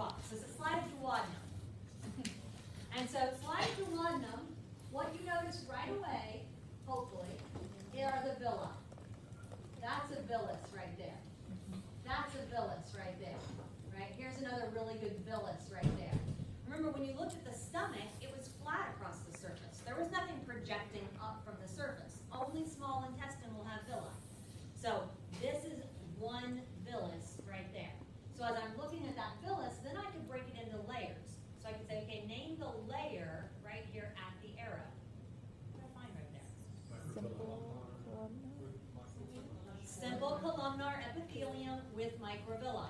box. This is slide of duodenum. And so slide of duodenum, what you notice right away, hopefully, are the villi. That's a villus right there. That's a villus right there. Right? Here's another really good villus right there. Remember, when you looked at the stomach, it was flat across the surface. There was nothing projecting up from the surface. Only small intestine will have villi. So this is one villus right there. So as I'm looking at that villus, then I could break it into layers. So I could say, okay, name the layer right here at the arrow. What do I find right there? Simple columnar epithelium with microvilli.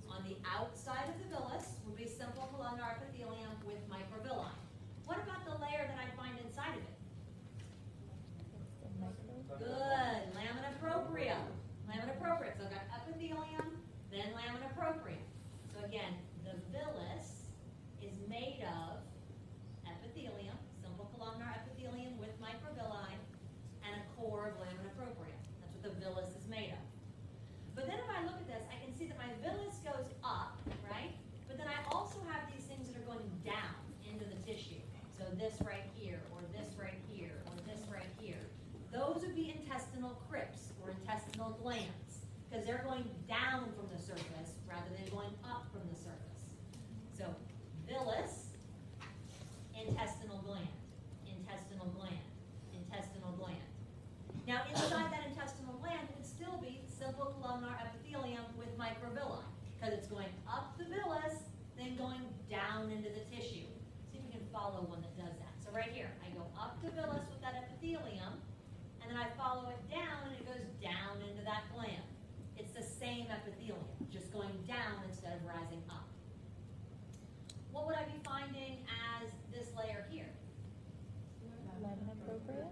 On the outside of the villus would be simple columnar epithelium with microvilli. What about the layer that I'd find inside of it? Good, lamina propria. Lamina propria. So I've got epithelium, then lamina propria. So again, the villus is made of epithelium, simple columnar epithelium with microvilli, and a core of lamina propria. That's what the villus is made of. But then if I look at this, I can see that my villus goes up, right? But then I also have these things that are going down into the tissue. So this right here, or this right here, or this right here. Those would be intestinal crypts, or intestinal glands, because they're going down from the surface rather than going up from the surface. So villus, intestinal gland, intestinal gland, intestinal gland. Now inside that intestinal gland would still be simple columnar epithelium with microvilli, because it's going up the villus, then going down into the tissue. See if we can follow one that does that. So right here, I go up the villus with that epithelium, and then I follow it down, and it goes down into that gland. It's the same epithelium, just going down instead of rising up. What would I be finding as this layer here? Lamina propria?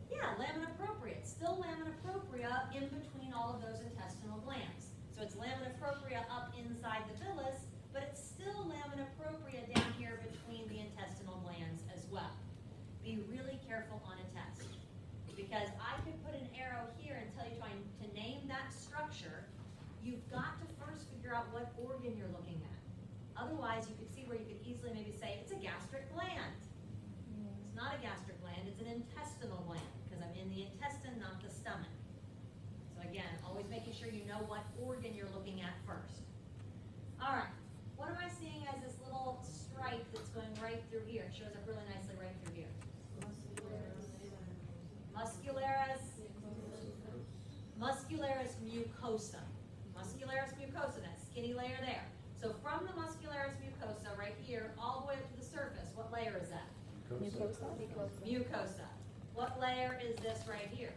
Yeah, lamina propria. It's still lamina propria in between all of those intestinal glands. So it's lamina propria up inside the villus, but it's still lamina propria down here between the intestinal glands as well. Be really careful on a test, because I could put an arrow here and tell you trying to name that structure. You've got to first figure out what organ you're looking at. Otherwise, you could see where you could easily maybe say it's a gastric gland. It's not a gastric gland, it's an intestinal gland, because I'm in the intestine, not the stomach. So again, always making sure you know what organ you're looking at first. All right, what am I seeing as this little stripe that's going right through here? It shows up really nicely right through here. Muscularis mucosa. Muscularis mucosa, that skinny layer there. So from the muscularis mucosa right here all the way up to the surface, what layer is that? Mucosa. Mucosa. What layer is this right here?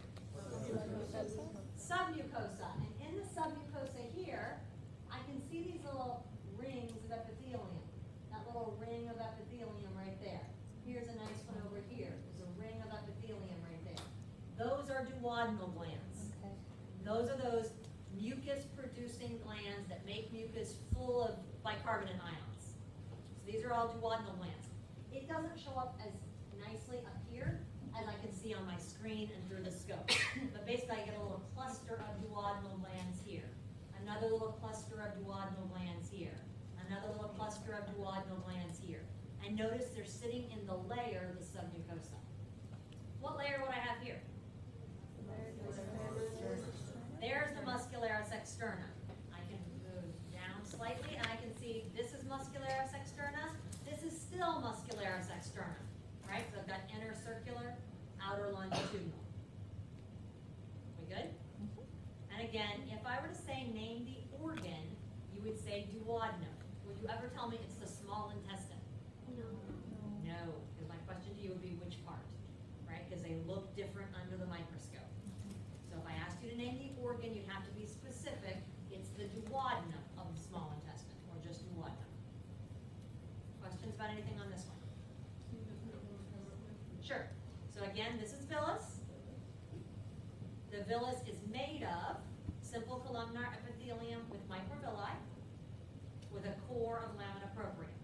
Submucosa. And in the submucosa here, I can see these little rings of epithelium. That little ring of epithelium right there. Here's a nice one over here. There's a ring of epithelium right there. Those are duodenal glands. Okay. Those are those mucus-producing glands that make mucus full of bicarbonate ions. So these are all duodenal glands. It doesn't show up as nicely up here as I can see on my screen and through the scope. But basically I get a little cluster of duodenal glands here. Another little cluster of duodenal glands here. Another little cluster of duodenal glands here. And notice they're sitting in the layer of the submucosa. What layer would I have here? There's the muscularis externa. I can move down slightly and I can see this is muscularis externa. This is still muscularis externa, right? So I've got inner circular, outer longitudinal. We good? And again, if I were to say name the organ, you would say duodenum. Would you ever tell me it's the small intestine? No. No, because my question to you would be which part, right? Because they look different under the microscope. So if I asked you to name the organ, you'd have to be specific. It's the duodenum of the small intestine, or just duodenum. Questions about anything on this one? Sure. So again, this is villus. The villus is made of simple columnar epithelium with microvilli, with a core of lamina propria.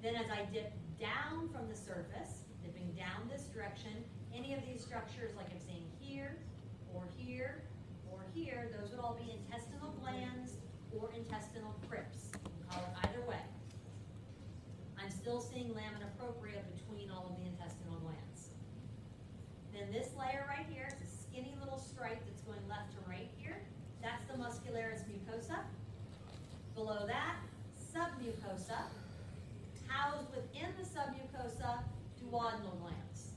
Then as I dip down from the surface, dipping down this direction, any of these structures like I'm seeing here, or here, or here, those would all be intestinal glands or intestinal crypts. You can call it either way. still seeing lamina propria between all of the intestinal glands. Then this layer right here, it's a skinny little stripe that's going left to right here. That's the muscularis mucosa. Below that, submucosa. Housed within the submucosa, duodenal glands.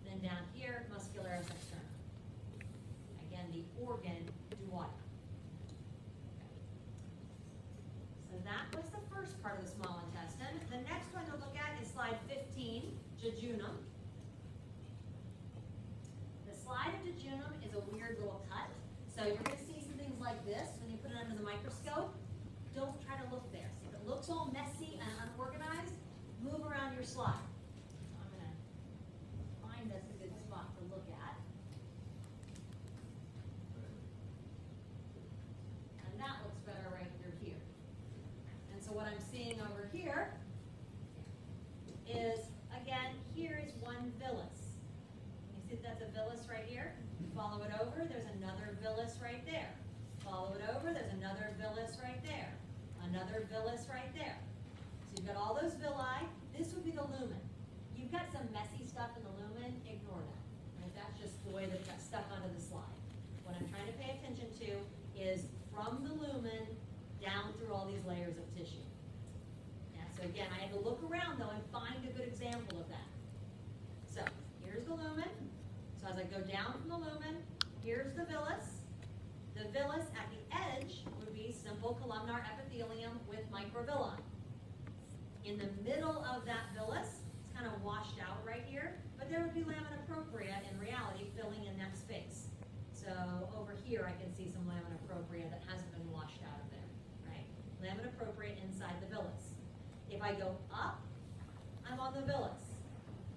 Then down here, muscularis externa. Again, the organ duodenum. So that was the first part of the small intestine. The next one to look at is slide 15, jejunum. The slide of jejunum is a weird little cut. So you're going to see some things like this when you put it under the microscope. Don't try to look there. If it looks all messy and unorganized, move around your slide. So I'm going to find us a good spot to look at. And that looks better right through here. And so what I'm seeing over here is, again, here is one villus. You see that's a villus right here? Follow it over, there's another villus right there. Follow it over, there's another villus right there. Another villus right there. So you've got all those villi. This would be the lumen. You've got some messy stuff in the lumen, ignore that. Right? That's just the way that got stuck onto the slide. What I'm trying to pay attention to is from the lumen down through all these layers of tissue. Yeah, so again, I had to look around though and find a good example of that. So here's the lumen. So as I go down from the lumen, here's the villus. The villus at the edge would be simple columnar epithelium with microvilli. In the middle of that villus, it's kind of washed out right here, but there would be lamina propria in reality filling in that space. So over here I can see some lamina propria that hasn't been washed out of there, right? Lamina propria inside the villus. If I go up, I'm on the villus.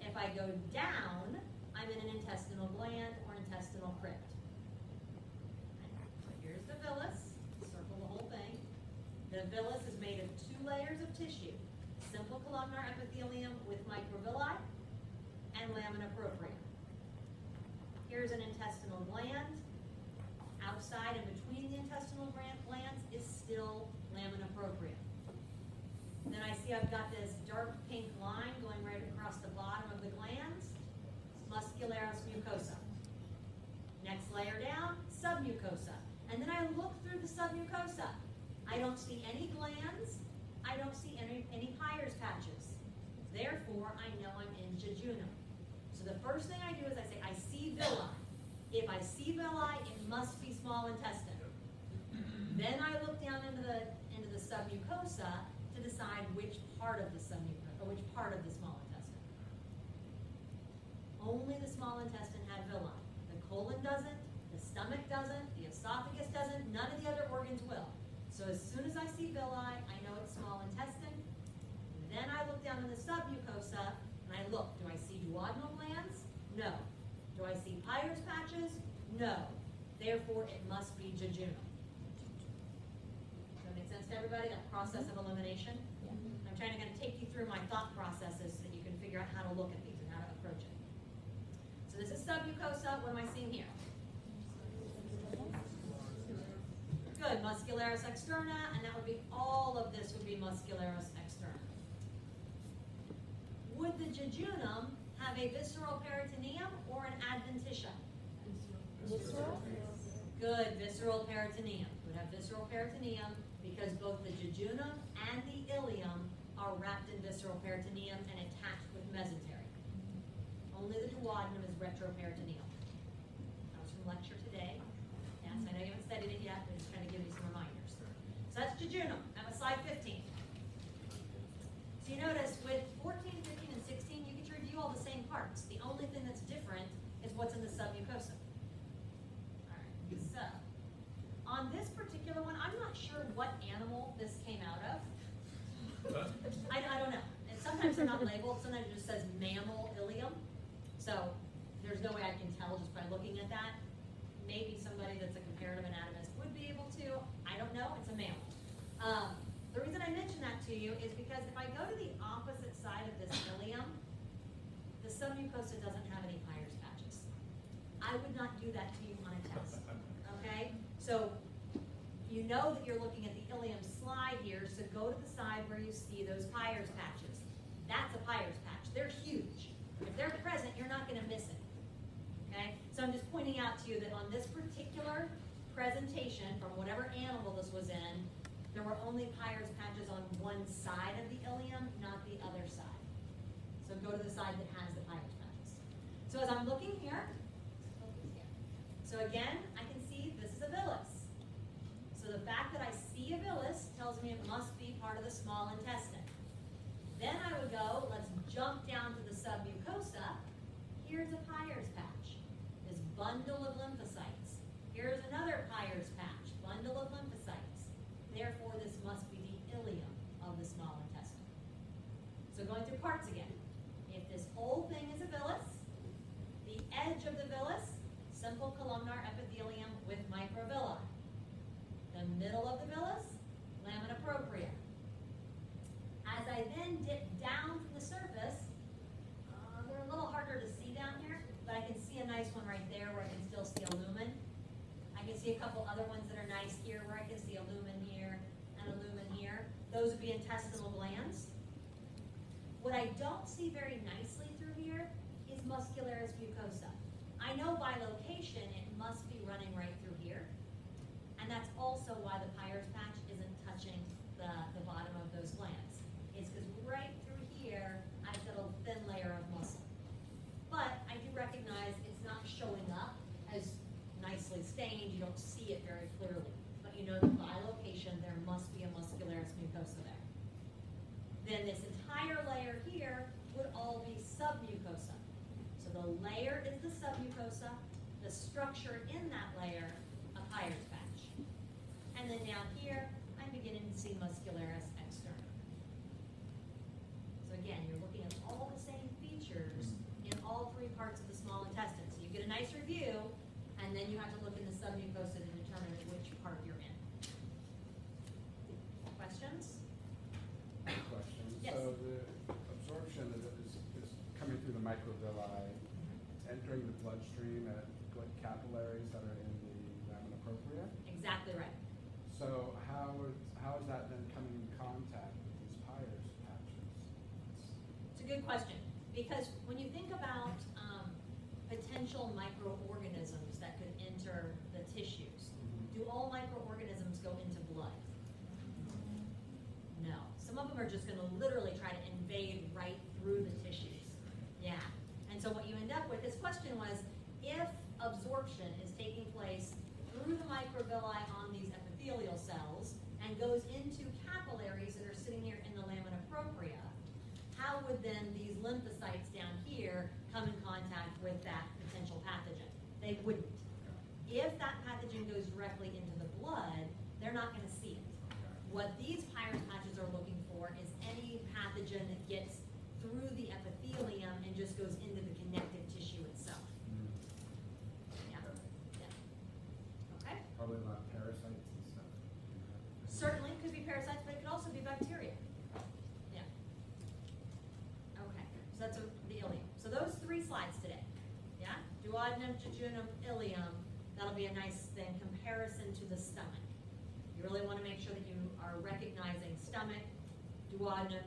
If I go down, I'm in an intestinal gland or intestinal crypt. Here's the villus, circle the whole thing. The villus is made of 2 layers of tissue, simple columnar epithelium with microvilli and lamina propria. Here's an intestinal gland. Outside and between the intestinal glands is still lamina propria. Then I see I've got this dark pink line going right across the bottom of the glands, muscularis mucosa. Next layer down, submucosa. And then I look through the submucosa. I don't see any glands. I don't see any Peyer's patches. Therefore, I know I'm in jejunum. So the first thing I do is I say, I see villi. If I see villi, it must be small intestine. Then I look down into the submucosa to decide which part of the submucosa, or which part of the small intestine. Only the small intestine had villi. The colon doesn't, the stomach doesn't, the esophagus doesn't, none of the other organs will. So as soon as I see villi, I know it's small intestine. Then I look down in the submucosa and I look, do I see duodenal glands? No. Do I see Peyer's patches? No. Therefore, it must be jejunum. Does that make sense to everybody, that process of elimination? Yeah. I'm trying to kind of take you through my thought processes so that you can figure out how to look at these and how to approach it. So this is submucosa. What am I seeing here? Good, muscularis externa, and that would be, all of this would be muscularis externa. Would the jejunum have a visceral peritoneum or an adventitia? Visceral? Good, visceral peritoneum. Would have visceral peritoneum because both the jejunum and the ileum are wrapped in visceral peritoneum and attached with mesentery. Only the duodenum is retroperitoneal. That was from lecture today. Yes, I know you haven't studied it yet, but just trying to give you some reminders. So that's jejunum. That was slide 15. So you notice with 14, 15, and 16, you get to review all the same parts. The only thing that's different is what's in the submucosa. All right, so on this particular one, I'm not sure what animal this came out of. I don't know. And sometimes they're not labeled. Sometimes it just says mammal ileum. So there's no way I can tell just by looking at that. Maybe somebody that's a comparative anatomist would be able to. I don't know. It's a mammal. The reason I mention that to you is because if I go to the opposite side of this ileum, the submucosa doesn't have any Peyer's patches. I would not do that to you on a test. Okay? So you know that you're looking at the ileum slide here, so go to the side side where you see those Peyer's patches. That's a Peyer's patch. They're huge. If they're present, you're not going to miss it. Okay? So I'm just pointing out to you that on this particular presentation, from whatever animal this was in, there were only Peyer's patches on one side of the ileum, not the other side. So go to the side that has the Peyer's patches. So as I'm looking here, so again, I can see this is a villus. So the fact that I see a villus tells me it must be part of the small intestine. Then I would go, let's jump down to the submucosa. Here's a Peyer's patch, this bundle of lymphocytes. Here's another Peyer's patch, bundle of lymphocytes. Therefore, this must be the ileum of the small intestine. So going through parts again. If this whole thing is a villus, the edge of the villus, simple columnar epithelium with microvilli. The middle of the villus, lamina propria. As I then dip down from the surface, they're a little harder to see down here, but I can see a nice one right there where I can still see a lumen. I can see a couple other ones that are nice here where I can see a lumen here and a lumen here. Those would be intestinal glands. What I don't see very nicely through here is muscularis mucosa. I know by location it must be running right through here. And that's also why the Peyer's patch isn't touching the bottom of those glands. It's because right through here, I've got a thin layer of muscle. But I do recognize it's not showing up as nicely stained. You don't see it very clearly. But you know that by location, there must be a muscularis mucosa there. Then this entire layer here would all be submucosa. So the layer is the submucosa, the structure in that layer, a Peyer's patch. And then down here, I'm beginning to see muscularis externa. So again, you're looking at all the same features in all three parts of the small intestine. So you get a nice review, and then you have to look in the submucosa to determine which part you're in. Questions? Question. Yes. So the absorption is coming through the microvilli, entering the bloodstream at capillaries that are in the lamina propria. Exactly right. So how is that then coming in contact with these Peyer's patches? It's a good question, because when you think about potential microorganisms that could enter the tissues, do all microorganisms go into blood? No. Some of them are just going to literally try to invade right through the tissues. Yeah. And so what you end up with, this question was, if absorption is taking place through the microvilli on these epithelial cells and goes into capillaries that are sitting here in the lamina propria, how would then these lymphocytes down here come in contact with that potential pathogen? They wouldn't. If that pathogen goes directly into the blood, they're not going to see it. What these Peyer's patches are looking for is any pathogen that gets through the epithelium and just goes into the connective tissue itself. Yeah. Yeah. Okay? Probably a lot of parasites and stuff. Certainly could be parasites, but it could also be bacteria. Yeah. Okay. So that's the ileum. So those 3 slides today. Yeah? Duodenum, jejunum, ileum. That'll be a nice then comparison to the stomach. You really want to make sure that you are recognizing stomach, duodenum,